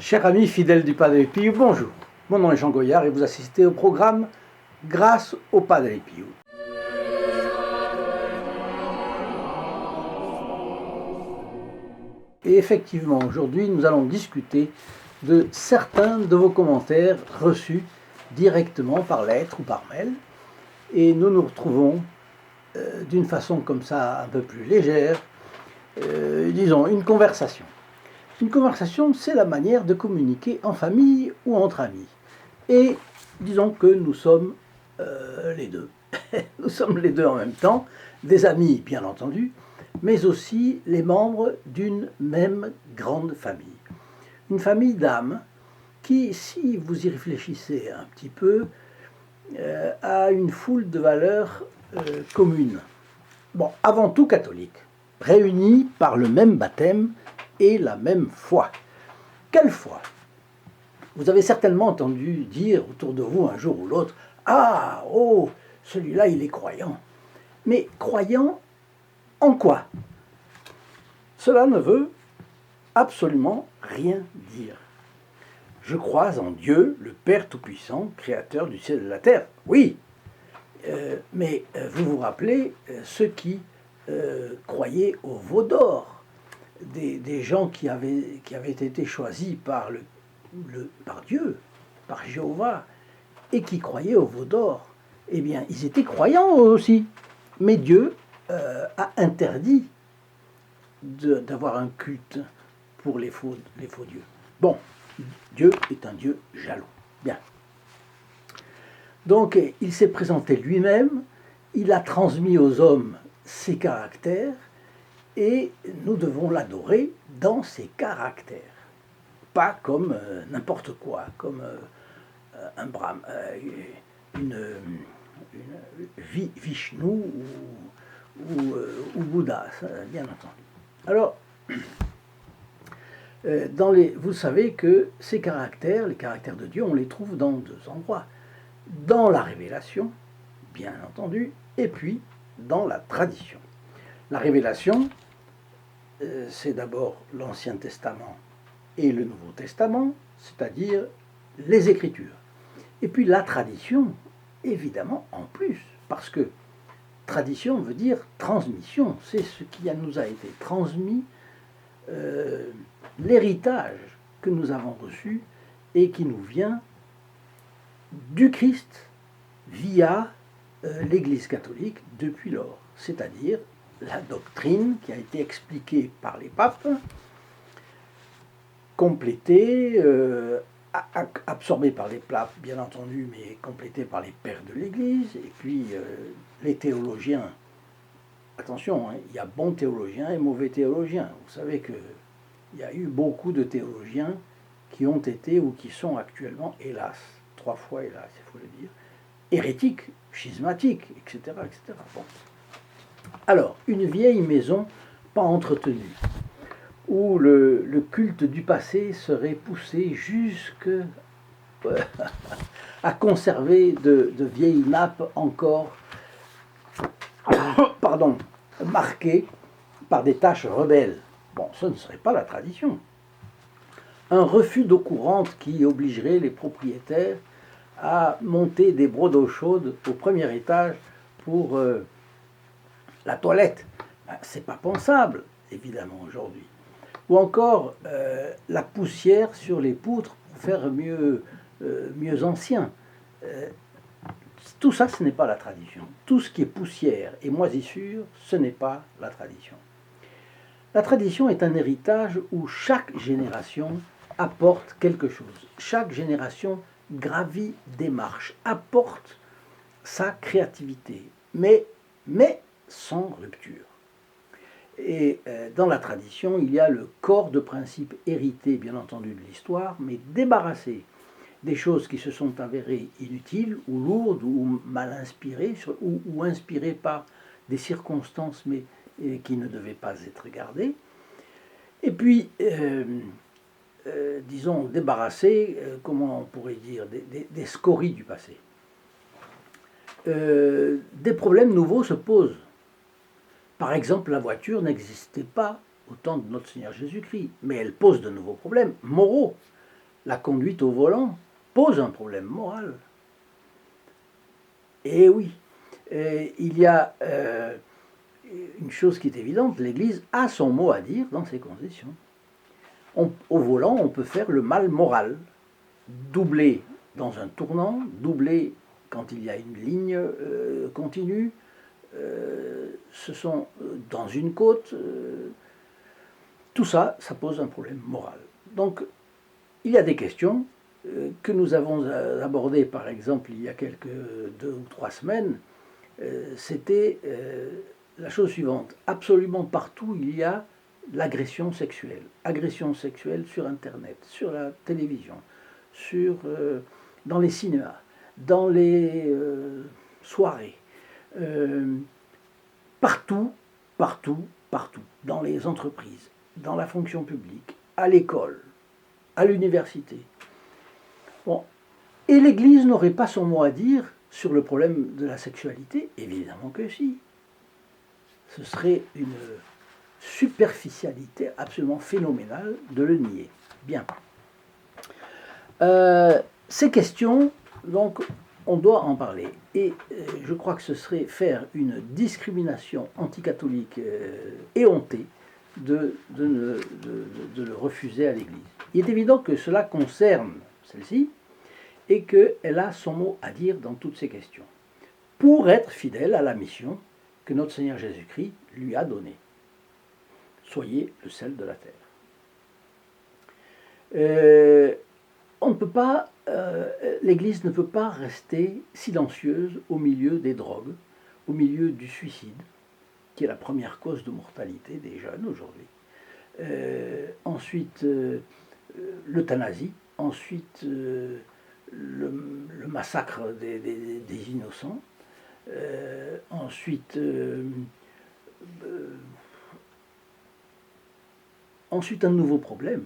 Chers amis fidèles du Padre Pio, bonjour. Mon nom est Jean Goyard et vous assistez au programme Grâce au Padre Pio. Et effectivement, aujourd'hui, nous allons discuter de certains de vos commentaires reçus directement par lettre ou par mail. Et nous nous retrouvons d'une façon comme ça un peu plus légère, disons une conversation. Une conversation, c'est la manière de communiquer en famille ou entre amis. Et disons que nous sommes les deux. Nous sommes les deux en même temps, des amis bien entendu, mais aussi les membres d'une même grande famille. Une famille d'âmes qui, si vous y réfléchissez un petit peu, a une foule de valeurs communes. Bon, avant tout catholiques, réunis par le même baptême et la même foi. Quelle foi? Vous avez certainement entendu dire autour de vous un jour ou l'autre, « Ah, oh, celui-là, il est croyant. » Mais croyant en quoi? Cela ne veut absolument rien dire. Je crois en Dieu, le Père Tout-Puissant, Créateur du ciel et de la terre. Oui, mais vous vous rappelez ceux qui croyaient au veau d'or, des gens qui avaient été choisis par Dieu, par Jéhovah, et qui croyaient au veau d'or. Eh bien, ils étaient croyants eux aussi. Mais Dieu a interdit d'avoir un culte pour les faux dieux. Bon, Dieu est un Dieu jaloux. Bien. Donc, il s'est présenté lui-même, il a transmis aux hommes ses caractères, et nous devons l'adorer dans ses caractères. Pas comme n'importe quoi, comme un Brahma, Vishnu ou Bouddha, bien entendu. Alors, vous savez que ces caractères, les caractères de Dieu, on les trouve dans deux endroits. Dans la révélation, bien entendu, et puis dans la tradition. La révélation, c'est d'abord l'Ancien Testament et le Nouveau Testament, c'est-à-dire les Écritures. Et puis la tradition, évidemment, en plus, parce que tradition veut dire transmission, c'est ce qui nous a été transmis, l'héritage que nous avons reçu et qui nous vient du Christ via l'Église catholique depuis lors, c'est-à-dire la doctrine qui a été expliquée par les papes, complétée, absorbée par les papes bien entendu, mais complétée par les pères de l'Église, et puis les théologiens. Attention, hein, il y a bons théologiens et mauvais théologiens. Vous savez qu'il y a eu beaucoup de théologiens qui ont été ou qui sont actuellement, hélas, 3 fois hélas, il faut le dire, hérétiques, schismatiques, etc. etc. Bon. Alors, une vieille maison pas entretenue, où le culte du passé serait poussé jusque à conserver de vieilles nappes encore marquées par des taches rebelles. Bon, ce ne serait pas la tradition. Un refus d'eau courante qui obligerait les propriétaires à monter des brocs d'eau chaude au premier étage pour la toilette. Ben, c'est pas pensable, évidemment, aujourd'hui. Ou encore la poussière sur les poutres pour faire mieux ancien. Tout ça, ce n'est pas la tradition. Tout ce qui est poussière et moisissure, ce n'est pas la tradition. La tradition est un héritage où chaque génération apporte quelque chose. Chaque génération gravit des marches, apporte sa créativité, mais sans rupture. Et dans la tradition, il y a le corps de principes hérités, bien entendu, de l'histoire, mais débarrassés des choses qui se sont avérées inutiles ou lourdes ou mal inspirées, ou inspirées par des circonstances mais qui ne devaient pas être gardées. Et puis, disons, débarrassés, comment on pourrait dire, des scories du passé. Des problèmes nouveaux se posent. Par exemple, la voiture n'existait pas au temps de notre Seigneur Jésus-Christ, mais elle pose de nouveaux problèmes moraux. la conduite au volant pose un problème moral. Et oui, il y a une chose qui est évidente, l'Église a son mot à dire dans ces conditions. Au volant, on peut faire le mal moral, doubler dans un tournant, doubler quand il y a une ligne continue, ce sont dans une côte, tout ça, ça pose un problème moral. Donc, il y a des questions que nous avons abordées, par exemple, il y a quelques 2 ou 3 semaines. C'était la chose suivante. Absolument partout, il y a l'agression sexuelle. Agression sexuelle sur Internet, sur la télévision, dans les cinémas, dans les soirées. Partout, partout, partout. Dans les entreprises, dans la fonction publique, à l'école, à l'université. Bon. Et l'Église n'aurait pas son mot à dire sur le problème de la sexualité? Évidemment que si. Ce serait une superficialité absolument phénoménale de le nier. Bien. Ces questions, donc, on doit en parler. Et je crois que ce serait faire une discrimination anticatholique éhontée de le refuser à l'Église. Il est évident que cela concerne celle-ci et qu'elle a son mot à dire dans toutes ces questions, pour être fidèle à la mission que notre Seigneur Jésus-Christ lui a donnée. Soyez le sel de la terre. On ne peut pas, l'Église ne peut pas rester silencieuse au milieu des drogues, au milieu du suicide, qui est la première cause de mortalité des jeunes aujourd'hui. Ensuite, l'euthanasie, ensuite le massacre des innocents, ensuite un nouveau problème.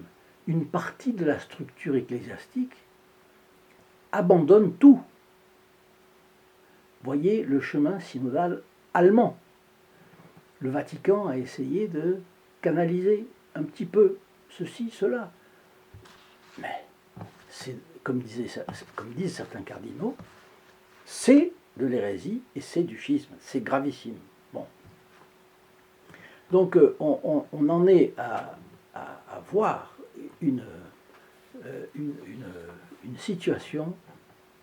Une partie de la structure ecclésiastique abandonne tout. Voyez le chemin synodal allemand. Le Vatican a essayé de canaliser un petit peu ceci, cela. Mais, c'est, comme disent certains cardinaux, c'est de l'hérésie et c'est du schisme. C'est gravissime. Bon. Donc, on en est à voir une situation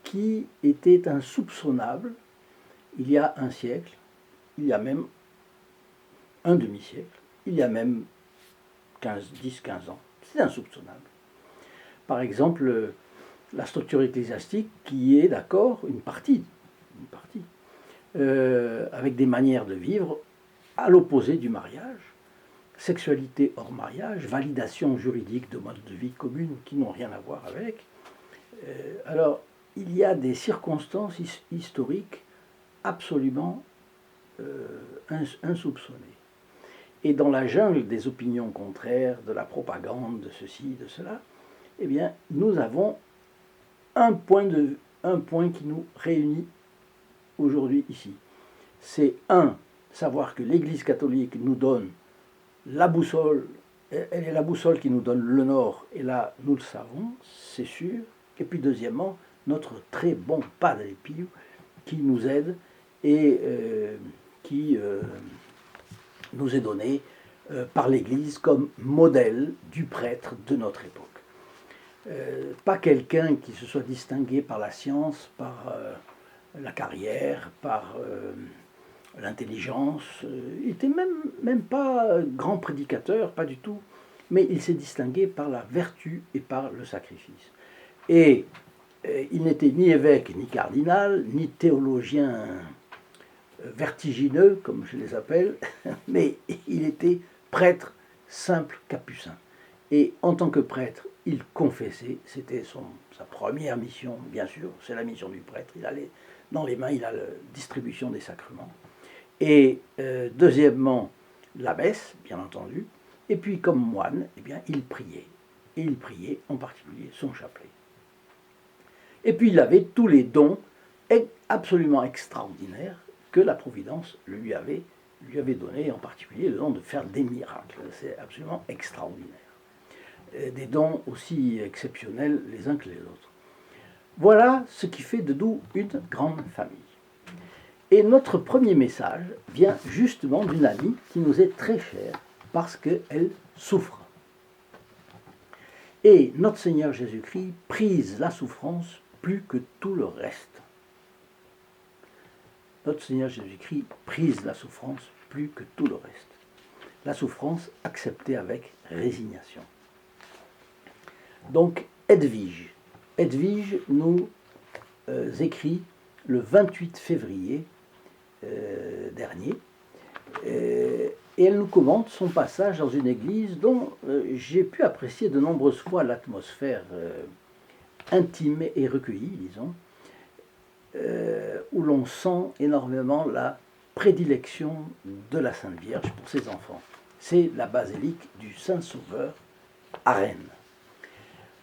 qui était insoupçonnable il y a un siècle, il y a même un demi-siècle, il y a même 10-15 ans. C'est insoupçonnable. Par exemple, la structure ecclésiastique qui est d'accord, une partie avec des manières de vivre à l'opposé du mariage, sexualité hors mariage, validation juridique de modes de vie communs qui n'ont rien à voir avec. Alors, il y a des circonstances historiques absolument insoupçonnées. Et dans la jungle des opinions contraires, de la propagande, de ceci, de cela, eh bien, nous avons un point qui nous réunit aujourd'hui ici. C'est savoir que l'Église catholique nous donne la boussole, elle est la boussole qui nous donne le nord, et là, nous le savons, c'est sûr. Et puis deuxièmement, notre très bon Padre Pio qui nous aide et qui nous est donné par l'Église comme modèle du prêtre de notre époque. Pas quelqu'un qui se soit distingué par la science, par la carrière, par l'intelligence. Il n'était même pas grand prédicateur, pas du tout, mais il s'est distingué par la vertu et par le sacrifice. Et il n'était ni évêque, ni cardinal, ni théologien vertigineux, comme je les appelle, mais il était prêtre simple capucin. Et en tant que prêtre, il confessait, c'était sa première mission, bien sûr, c'est la mission du prêtre, il allait dans les mains, il a la distribution des sacrements. Et deuxièmement, la messe, bien entendu, et puis comme moine, eh bien, il priait. Et il priait en particulier son chapelet. Et puis il avait tous les dons absolument extraordinaires que la Providence lui avait donné, en particulier le don de faire des miracles. C'est absolument extraordinaire. des dons aussi exceptionnels les uns que les autres. Voilà ce qui fait de nous une grande famille. Et notre premier message vient justement d'une amie qui nous est très chère parce qu'elle souffre. Et notre Seigneur Jésus-Christ prise la souffrance plus que tout le reste. Notre Seigneur Jésus-Christ prise la souffrance plus que tout le reste. La souffrance acceptée avec résignation. Donc, Edwige nous écrit le 28 février dernier, et elle nous commente son passage dans une église dont j'ai pu apprécier de nombreuses fois l'atmosphère intime et recueillie, disons, où l'on sent énormément la prédilection de la Sainte Vierge pour ses enfants. C'est la basilique du Saint-Sauveur à Rennes.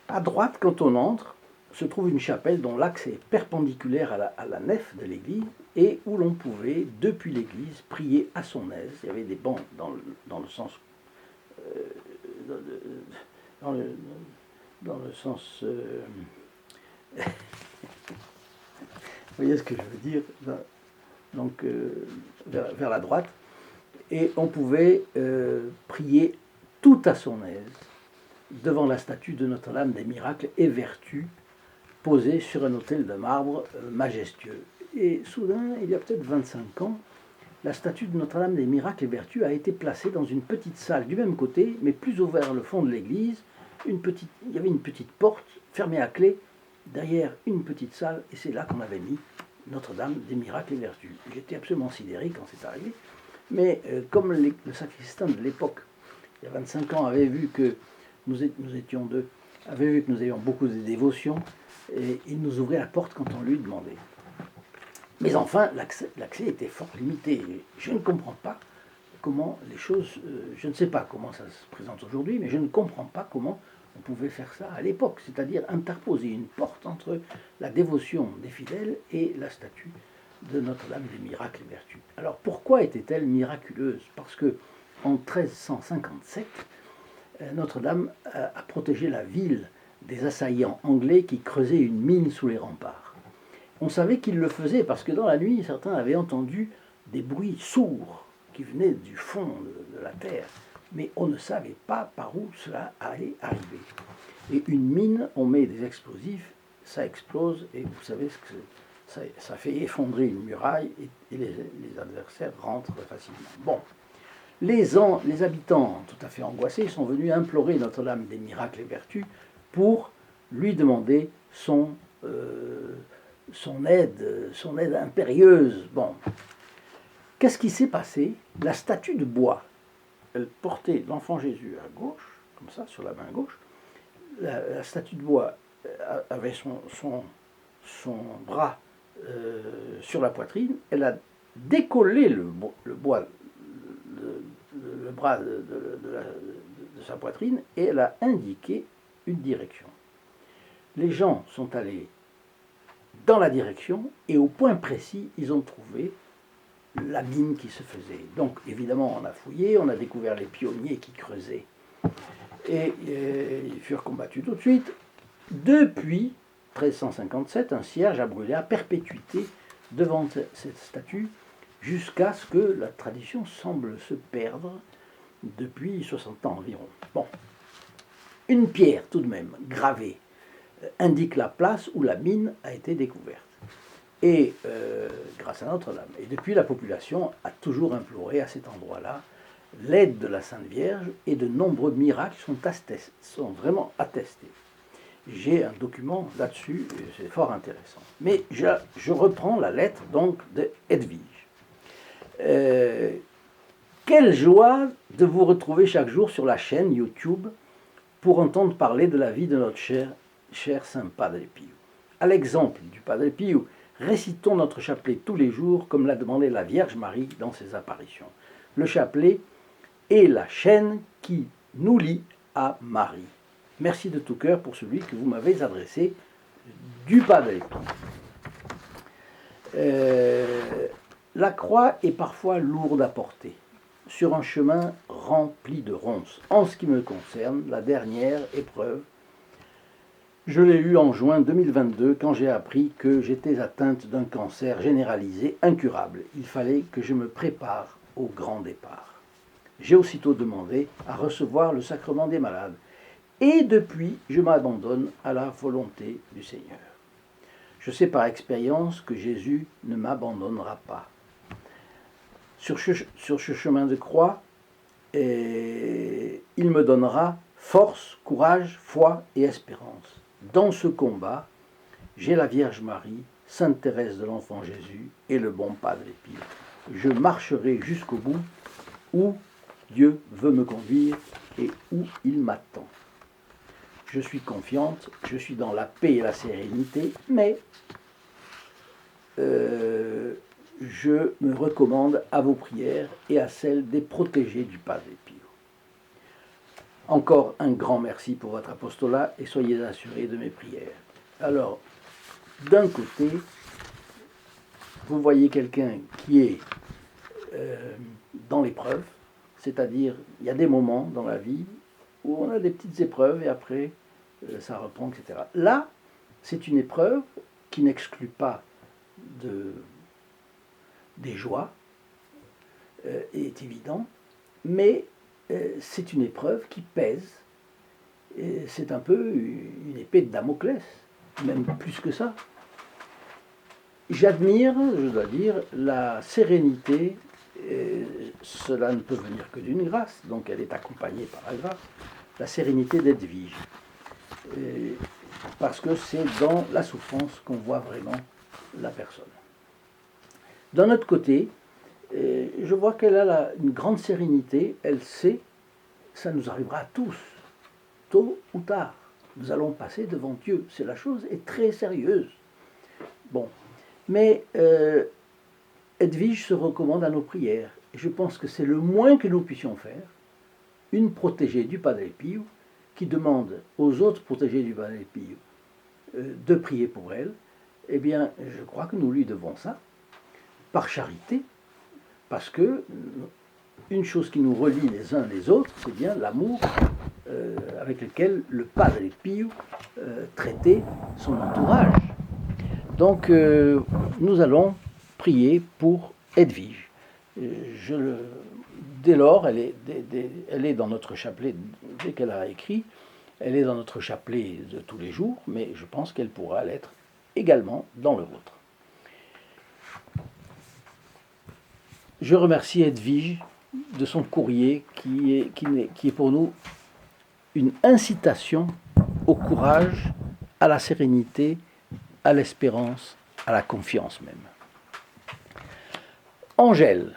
À droite, quand on entre, se trouve une chapelle dont l'axe est perpendiculaire à la nef de l'église et où l'on pouvait, depuis l'église, prier à son aise. Il y avait des bancs dans le sens... dans le sens... vous voyez ce que je veux dire? Donc, vers la droite. Et on pouvait prier tout à son aise devant la statue de Notre-Dame des Miracles et Vertus, posée sur un autel de marbre majestueux. Et soudain, il y a peut-être 25 ans, la statue de Notre-Dame des Miracles et Vertus a été placée dans une petite salle du même côté, mais plus vers le fond de l'église. Il y avait une petite porte fermée à clé, derrière une petite salle, et c'est là qu'on avait mis Notre-Dame des Miracles et Vertus. J'étais absolument sidéré quand c'est arrivé, mais comme le sacristain de l'époque, il y a 25 ans, avait vu que nous étions deux, avait vu que nous avions beaucoup de dévotions, et il nous ouvrait la porte quand on lui demandait. Mais enfin, l'accès était fort limité. Je ne comprends pas comment les choses... je ne sais pas comment ça se présente aujourd'hui, mais je ne comprends pas comment on pouvait faire ça à l'époque, c'est-à-dire interposer une porte entre la dévotion des fidèles et la statue de Notre-Dame des Miracles et Vertus. Alors pourquoi était-elle miraculeuse? Parce que en 1357, Notre-Dame a protégé la ville des assaillants anglais qui creusaient une mine sous les remparts. On savait qu'ils le faisaient parce que dans la nuit, certains avaient entendu des bruits sourds qui venaient du fond de la terre, mais on ne savait pas par où cela allait arriver. Et une mine, on met des explosifs, ça explose, et vous savez ce que ça fait effondrer une muraille, et les adversaires rentrent facilement. Bon. Les habitants, tout à fait angoissés, sont venus implorer Notre-Dame des Miracles et Vertus pour lui demander son aide impérieuse. Bon. Qu'est-ce qui s'est passé? La statue de bois, elle portait l'enfant Jésus à gauche, comme ça, sur la main gauche. La statue de bois avait son bras sur la poitrine. Elle a décollé le bois, le bras de sa poitrine, et elle a indiqué une direction. Les gens sont allés dans la direction et au point précis, ils ont trouvé la mine qui se faisait. Donc évidemment, on a fouillé, on a découvert les pionniers qui creusaient. Et ils furent combattus tout de suite. Depuis 1357, un cierge a brûlé à perpétuité devant cette statue jusqu'à ce que la tradition semble se perdre depuis 60 ans environ. Bon. Une pierre, tout de même, gravée, indique la place où la mine a été découverte. Et grâce à Notre-Dame. Et depuis, la population a toujours imploré à cet endroit-là l'aide de la Sainte Vierge, et de nombreux miracles sont vraiment attestés. J'ai un document là-dessus, c'est fort intéressant. Mais je reprends la lettre donc de Edwige. Quelle joie de vous retrouver chaque jour sur la chaîne YouTube pour entendre parler de la vie de notre cher Saint Padre Pio. À l'exemple du Padre Pio, récitons notre chapelet tous les jours comme l'a demandé la Vierge Marie dans ses apparitions. Le chapelet est la chaîne qui nous lie à Marie. Merci de tout cœur pour celui que vous m'avez adressé du Padre Pio. La croix est parfois lourde à porter sur un chemin rempli de ronces. En ce qui me concerne, la dernière épreuve, je l'ai eue en juin 2022 quand j'ai appris que j'étais atteinte d'un cancer généralisé incurable. Il fallait que je me prépare au grand départ. J'ai aussitôt demandé à recevoir le sacrement des malades. Et depuis, je m'abandonne à la volonté du Seigneur. Je sais par expérience que Jésus ne m'abandonnera pas. Sur ce chemin de croix, il me donnera force, courage, foi et espérance. Dans ce combat, j'ai la Vierge Marie, Sainte Thérèse de l'Enfant Jésus et le bon Padre Pio. Je marcherai jusqu'au bout où Dieu veut me conduire et où il m'attend. Je suis confiante, je suis dans la paix et la sérénité, mais je me recommande à vos prières et à celles des protégés du Padre Pio. Encore un grand merci pour votre apostolat et soyez assurés de mes prières. Alors, d'un côté, vous voyez quelqu'un qui est dans l'épreuve, c'est-à-dire il y a des moments dans la vie où on a des petites épreuves et après ça reprend, etc. Là, c'est une épreuve qui n'exclut pas des joies, est évident, mais c'est une épreuve qui pèse. C'est un peu une épée de Damoclès, même plus que ça. J'admire, je dois dire, la sérénité. Cela ne peut venir que d'une grâce, donc elle est accompagnée par la grâce, la sérénité d'Edwige. Parce que c'est dans la souffrance qu'on voit vraiment la personne. D'un autre côté, je vois qu'elle a une grande sérénité, elle sait, ça nous arrivera à tous, tôt ou tard. Nous allons passer devant Dieu, la chose est très sérieuse. Bon, mais Edwige se recommande à nos prières. Et je pense que c'est le moins que nous puissions faire. Une protégée du Padre Pio qui demande aux autres protégés du Padre Pio de prier pour elle. Eh bien, je crois que nous lui devons ça, par charité, parce que une chose qui nous relie les uns les autres, c'est bien l'amour avec lequel le Padre Pio traitait son entourage. Donc, nous allons prier pour Edwige. Dès lors, elle est dans notre chapelet, dès qu'elle a écrit, elle est dans notre chapelet de tous les jours, mais je pense qu'elle pourra l'être également dans le vôtre. Je remercie Edwige de son courrier qui est pour nous une incitation au courage, à la sérénité, à l'espérance, à la confiance même. Angèle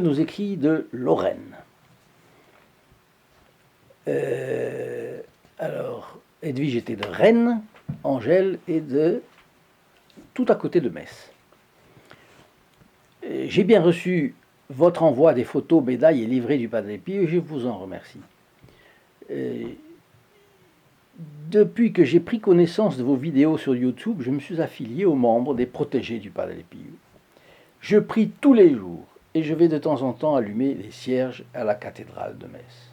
nous écrit de Lorraine. Alors, Edwige était de Rennes, Angèle est de tout à côté de Metz. J'ai bien reçu votre envoi des photos, médailles et livrets du Padre Pio et je vous en remercie. Depuis que j'ai pris connaissance de vos vidéos sur YouTube, je me suis affilié aux membres des protégés du Padre Pio. Je prie tous les jours et je vais de temps en temps allumer les cierges à la cathédrale de Metz.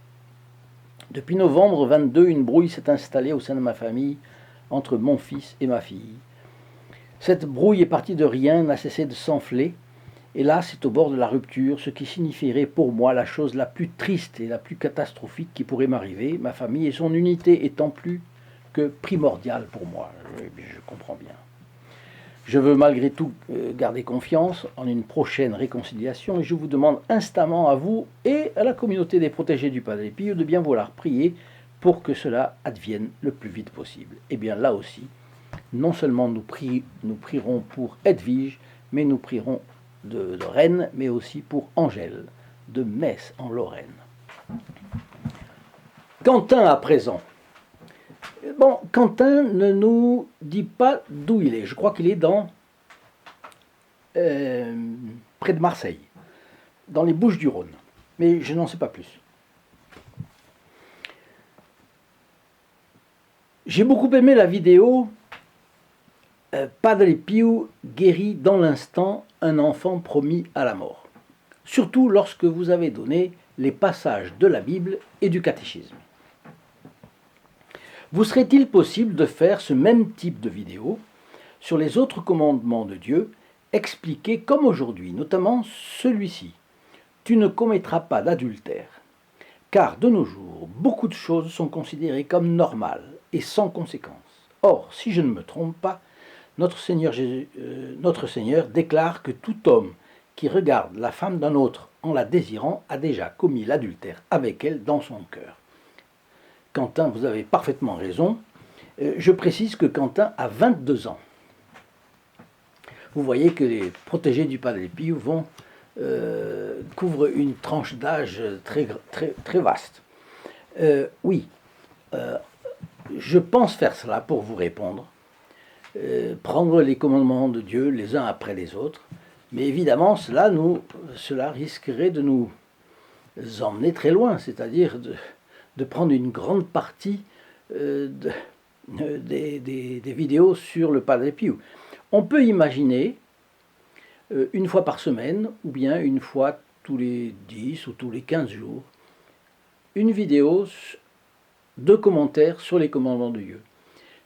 Depuis novembre 22, une brouille s'est installée au sein de ma famille entre mon fils et ma fille. Cette brouille est partie de rien, n'a cessé de s'enfler, et là c'est au bord de la rupture, ce qui signifierait pour moi la chose la plus triste et la plus catastrophique qui pourrait m'arriver, ma famille et son unité étant plus que primordiale pour moi. Je comprends bien. Je veux malgré tout garder confiance en une prochaine réconciliation et je vous demande instamment à vous et à la communauté des protégés du Padre Pio de bien vouloir prier pour que cela advienne le plus vite possible. Et bien là aussi, non seulement nous prierons pour Edwige, mais nous prierons de Rennes, mais aussi pour Angèle, de Metz en Lorraine. Quentin à présent. Bon, Quentin ne nous dit pas d'où il est. Je crois qu'il est près de Marseille, dans les Bouches-du-Rhône. Mais je n'en sais pas plus. J'ai beaucoup aimé la vidéo Padre Pio guérit dans l'instant un enfant promis à la mort. Surtout lorsque vous avez donné les passages de la Bible et du catéchisme. Vous serait-il possible de faire ce même type de vidéo sur les autres commandements de Dieu, expliqués comme aujourd'hui, notamment celui-ci: tu ne commettras pas d'adultère. Car de nos jours, beaucoup de choses sont considérées comme normales et sans conséquence. Or, si je ne me trompe pas, notre Seigneur déclare que tout homme qui regarde la femme d'un autre en la désirant a déjà commis l'adultère avec elle dans son cœur. Quentin, vous avez parfaitement raison. Je précise que Quentin a 22 ans. Vous voyez que les protégés du Padre Pio couvrent une tranche d'âge très vaste. Oui, je pense faire cela pour vous répondre. Prendre les commandements de Dieu les uns après les autres. Mais évidemment, cela risquerait de nous emmener très loin, c'est-à-dire de prendre une grande partie des vidéos sur le Padre Pio. On peut imaginer une fois par semaine, ou bien une fois tous les 10 ou tous les 15 jours, une vidéo de commentaires sur les commandements de Dieu.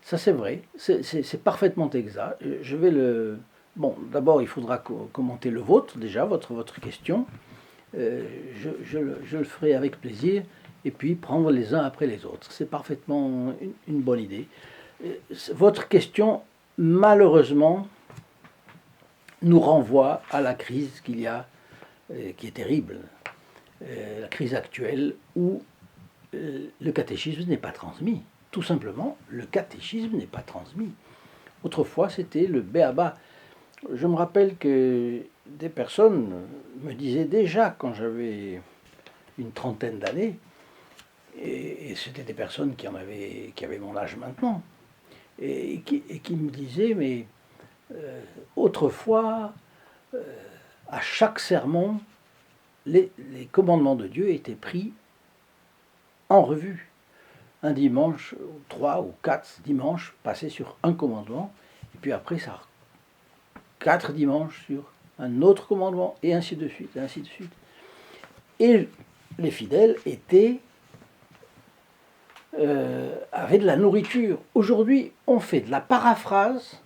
Ça c'est vrai, c'est parfaitement exact. Bon, d'abord il faudra commenter le vôtre, déjà, votre question. Je le ferai avec plaisir, et puis prendre les uns après les autres. C'est parfaitement une bonne idée. Votre question, malheureusement, nous renvoie à la crise qu'il y a, qui est terrible, la crise actuelle où le catéchisme n'est pas transmis. Tout simplement, le catéchisme n'est pas transmis. Autrefois, c'était le b.a.-ba. Je me rappelle que des personnes me disaient déjà, quand j'avais une trentaine d'années, et c'était des personnes qui avaient mon âge maintenant, et qui me disaient, mais autrefois, à chaque sermon, les commandements de Dieu étaient pris en revue. Un dimanche, 3 ou 4 dimanches passés sur un commandement, et puis après ça, 4 dimanches sur un autre commandement, et ainsi de suite, et ainsi de suite. Et les fidèles avaient de la nourriture. Aujourd'hui, on fait de la paraphrase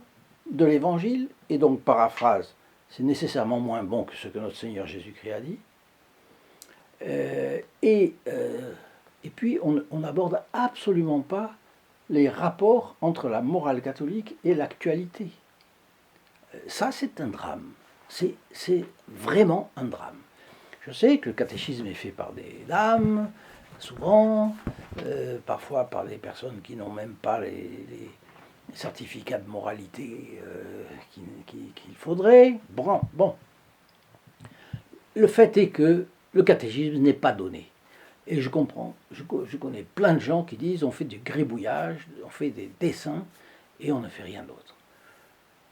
de l'évangile, et donc paraphrase, c'est nécessairement moins bon que ce que notre Seigneur Jésus-Christ a dit. Et puis, on n'aborde absolument pas les rapports entre la morale catholique et l'actualité. Ça, c'est un drame. C'est vraiment un drame. Je sais que le catéchisme est fait par des dames, souvent, parfois par des personnes qui n'ont même pas les certificats de moralité qu'il faudrait. Bon. Le fait est que le catéchisme n'est pas donné. Et je comprends, je connais plein de gens qui disent on fait du gribouillage, on fait des dessins et on ne fait rien d'autre.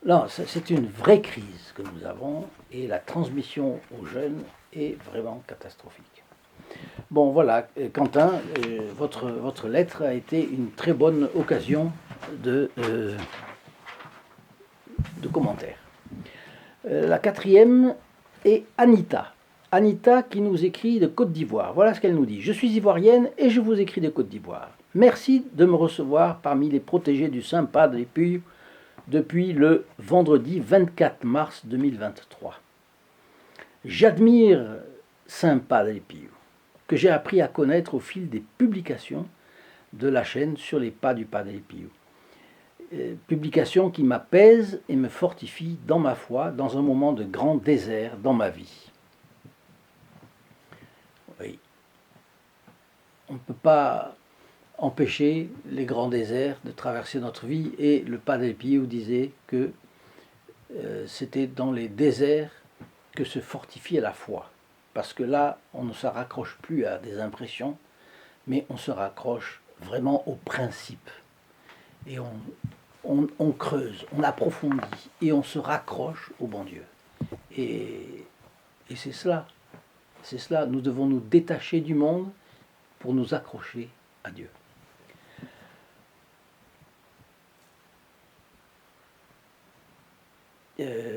Non, c'est une vraie crise que nous avons et la transmission aux jeunes est vraiment catastrophique. Bon voilà, Quentin, votre lettre a été une très bonne occasion de commentaires. La quatrième est Anita. Anita qui nous écrit de Côte d'Ivoire. Voilà ce qu'elle nous dit. Je suis ivoirienne et je vous écris de Côte d'Ivoire. Merci de me recevoir parmi les protégés du Saint Padre Pio depuis le vendredi 24 mars 2023. J'admire Saint Padre Pio, que j'ai appris à connaître au fil des publications de la chaîne sur les pas du Padre Pio. Publications qui m'apaisent et me fortifient dans ma foi dans un moment de grand désert dans ma vie. Oui. On ne peut pas empêcher les grands déserts de traverser notre vie, et le Padre Pio disait que c'était dans les déserts que se fortifie la foi, parce que là on ne se raccroche plus à des impressions, mais on se raccroche vraiment aux principes, et on creuse, on approfondit, et on se raccroche au bon Dieu. Et c'est cela, nous devons nous détacher du monde pour nous accrocher à Dieu.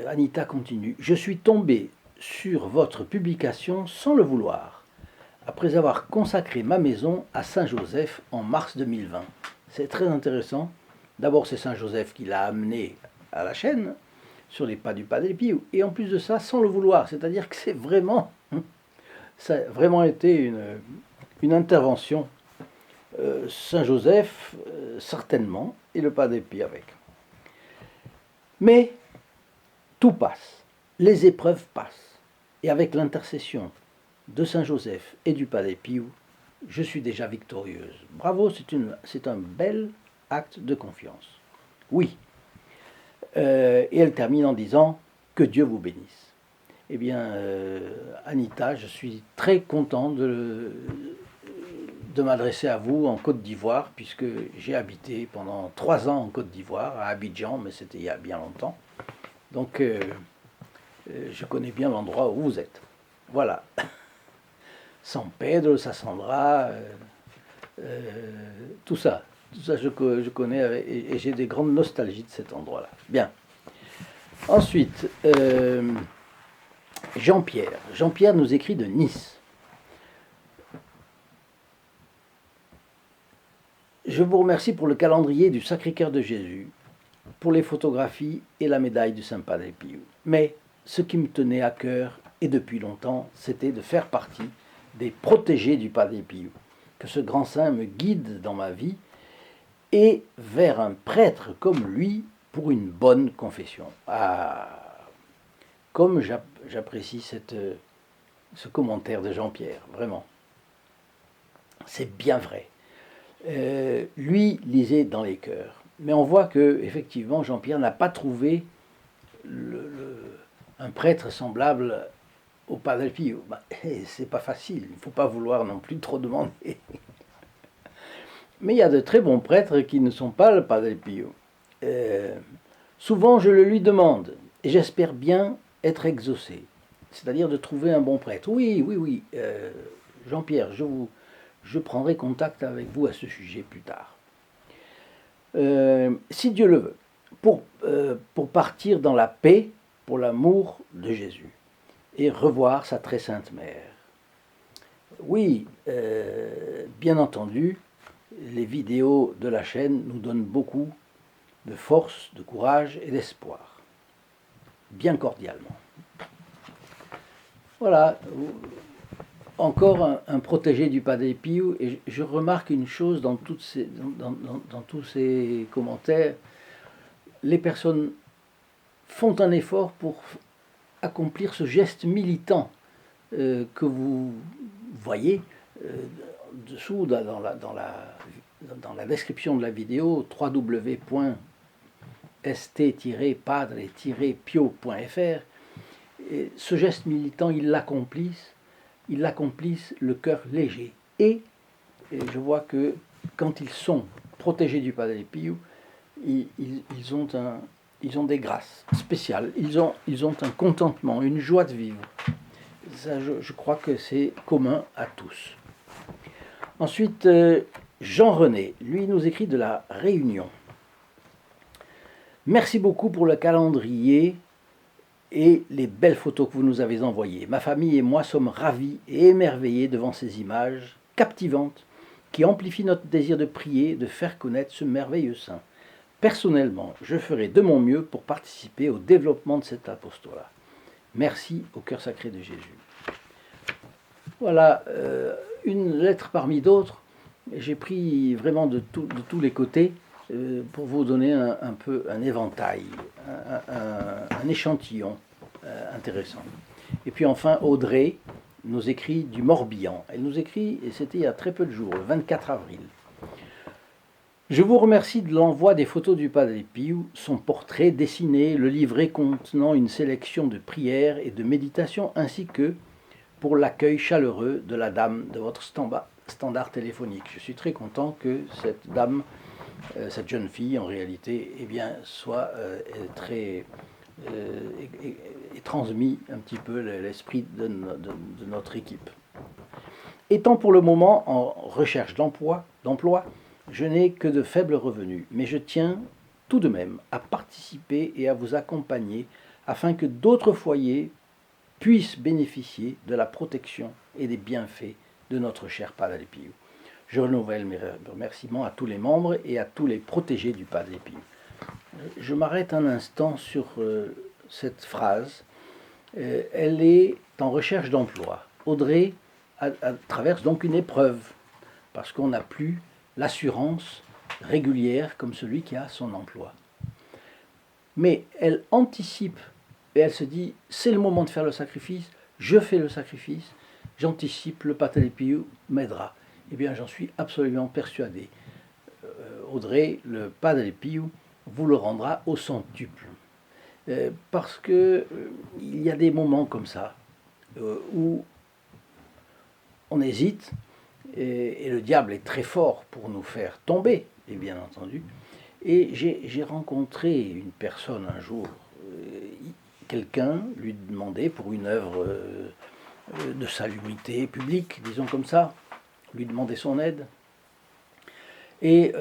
Anita continue. Je suis tombée sur votre publication sans le vouloir. après avoir consacré ma maison à Saint-Joseph en mars 2020. C'est très intéressant. D'abord, c'est Saint-Joseph qui l'a amené à la chaîne, sur les pas du Padre Pio, et en plus de ça, sans le vouloir. C'est-à-dire que ça a vraiment été une intervention. Saint-Joseph, certainement, et le Padre Pio avec. Mais tout passe, les épreuves passent, et avec l'intercession de Saint-Joseph et du Padre Pio, je suis déjà victorieuse. Bravo, c'est un bel acte de confiance. Oui. Et elle termine en disant « Que Dieu vous bénisse ». Eh bien, Anita, je suis très content de m'adresser à vous en Côte d'Ivoire, puisque j'ai habité pendant 3 ans en Côte d'Ivoire, à Abidjan, mais c'était il y a bien longtemps. Donc, je connais bien l'endroit où vous êtes. Voilà. San Pedro, Sassandra, tout ça je connais et j'ai des grandes nostalgies de cet endroit-là. Bien. Ensuite, Jean-Pierre. Jean-Pierre nous écrit de Nice. Je vous remercie pour le calendrier du Sacré-Cœur de Jésus, pour les photographies et la médaille du Saint Padre Pio. Mais ce qui me tenait à cœur, et depuis longtemps, c'était de faire partie des protégés du Padre Pio. Que ce grand saint me guide dans ma vie et vers un prêtre comme lui pour une bonne confession. Ah, comme j'apprécie ce commentaire de Jean-Pierre, vraiment. C'est bien vrai. Lui lisait dans les cœurs. Mais on voit que effectivement Jean-Pierre n'a pas trouvé un prêtre semblable au Padre Pio. Bah, c'est pas facile, il ne faut pas vouloir non plus trop demander. Mais il y a de très bons prêtres qui ne sont pas le Padre Pio. Souvent je le lui demande, et j'espère bien être exaucé. C'est-à-dire de trouver un bon prêtre. Oui, Jean-Pierre, je prendrai contact avec vous à ce sujet plus tard. Si Dieu le veut, pour partir dans la paix, pour l'amour de Jésus, et revoir sa très sainte mère. Oui, bien entendu, les vidéos de la chaîne nous donnent beaucoup de force, de courage et d'espoir, bien cordialement. Voilà, encore un protégé du Padre Pio, et je remarque une chose dans tous ces commentaires, les personnes font un effort pour accomplir ce geste militant que vous voyez dessous dans la description de la vidéo www.st-padre-pio.fr. Ce geste militant, ils l'accomplissent le cœur léger. Et je vois que quand ils sont protégés du Padre Pio, ils ont des grâces spéciales, ils ont un contentement, une joie de vivre. Ça, je crois que c'est commun à tous. Ensuite, Jean-René, lui, nous écrit de la Réunion. Merci beaucoup pour le calendrier et les belles photos que vous nous avez envoyées. Ma famille et moi sommes ravis et émerveillés devant ces images captivantes qui amplifient notre désir de prier, de faire connaître ce merveilleux saint. Personnellement, je ferai de mon mieux pour participer au développement de cet apostolat. Merci au cœur sacré de Jésus. Voilà, une lettre parmi d'autres. J'ai pris vraiment de tous les côtés pour vous donner un peu un éventail, un échantillon intéressant. Et puis enfin, Audrey nous écrit du Morbihan. Elle nous écrit, et c'était il y a très peu de jours, le 24 avril. Je vous remercie de l'envoi des photos du Padre Pio, son portrait dessiné, le livret contenant une sélection de prières et de méditations, ainsi que pour l'accueil chaleureux de la dame de votre standard téléphonique. Je suis très content que cette dame, cette jeune fille en réalité, eh bien, soit très et transmis un petit peu l'esprit de notre équipe. Étant pour le moment en recherche d'emploi, je n'ai que de faibles revenus, mais je tiens tout de même à participer et à vous accompagner afin que d'autres foyers puissent bénéficier de la protection et des bienfaits de notre cher Padre Pio. Je renouvelle mes remerciements à tous les membres et à tous les protégés du Padre Pio. Je m'arrête un instant sur cette phrase. Elle est en recherche d'emploi. Audrey traverse donc une épreuve, parce qu'on n'a plus l'assurance régulière comme celui qui a son emploi. Mais elle anticipe et elle se dit, c'est le moment de faire le sacrifice, je fais le sacrifice, j'anticipe, le Padre Pio m'aidera. Eh bien, j'en suis absolument persuadé. Audrey, le Padre Pio vous le rendra au centuple. Parce que il y a des moments comme ça où on hésite et le diable est très fort pour nous faire tomber, et bien entendu. Et j'ai rencontré une personne un jour, quelqu'un lui demandait pour une œuvre de salubrité publique, disons comme ça, lui demandait son aide. Et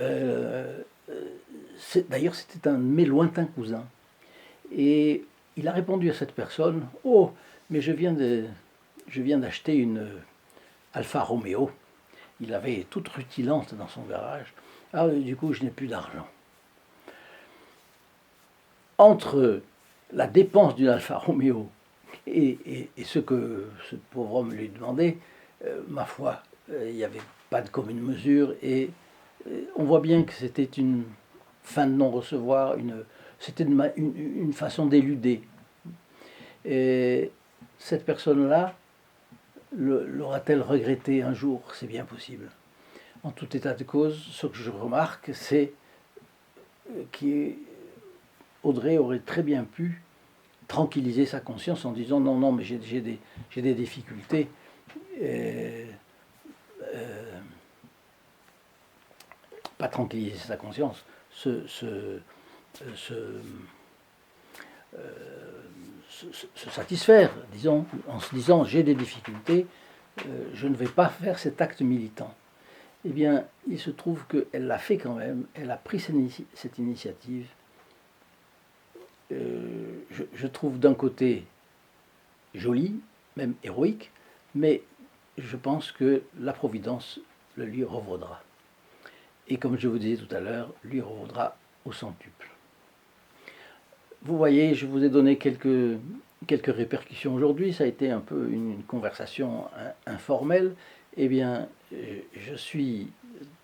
d'ailleurs c'était un de mes lointains cousins. Et il a répondu à cette personne, « Oh, mais je viens d'acheter une Alfa Romeo. » Il avait toute rutilante dans son garage. Ah, du coup, je n'ai plus d'argent. Entre la dépense d'une Alfa Romeo et ce que ce pauvre homme lui demandait, ma foi, il n'y avait pas de commune mesure. Et on voit bien que c'était une fin de non-recevoir, c'était une façon d'éluder. Et cette personne-là, l'aura-t-elle regretté un jour? C'est bien possible. En tout état de cause, ce que je remarque, c'est qu'Audrey aurait très bien pu tranquilliser sa conscience en disant non, non, mais j'ai des difficultés. Pas tranquilliser sa conscience, se satisfaire, disons, en se disant j'ai des difficultés, je ne vais pas faire cet acte militant. Eh bien, il se trouve qu'elle l'a fait quand même, elle a pris cette initiative. Je trouve d'un côté jolie, même héroïque, mais je pense que la Providence le lui revaudra. Et comme je vous disais tout à l'heure, lui revaudra au centuple. Vous voyez, je vous ai donné quelques répercussions aujourd'hui, ça a été un peu une conversation informelle. Eh bien, je suis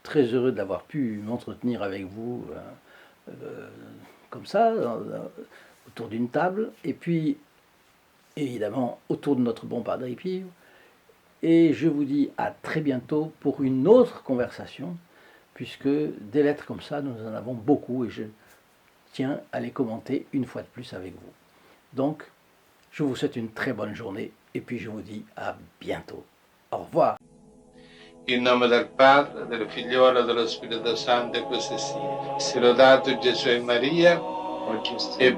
très heureux d'avoir pu m'entretenir avec vous comme ça, autour d'une table, et puis, évidemment, autour de notre bon Padre Pio. Et je vous dis à très bientôt pour une autre conversation, puisque des lettres comme ça, nous en avons beaucoup, et je tiens à les commenter une fois de plus avec vous. Donc, je vous souhaite une très bonne journée, et puis je vous dis à bientôt. Au revoir. In nome del Padre, del Figliolo e dello Spirito Santo, e così sia. Sia lodato Gesù e Maria, e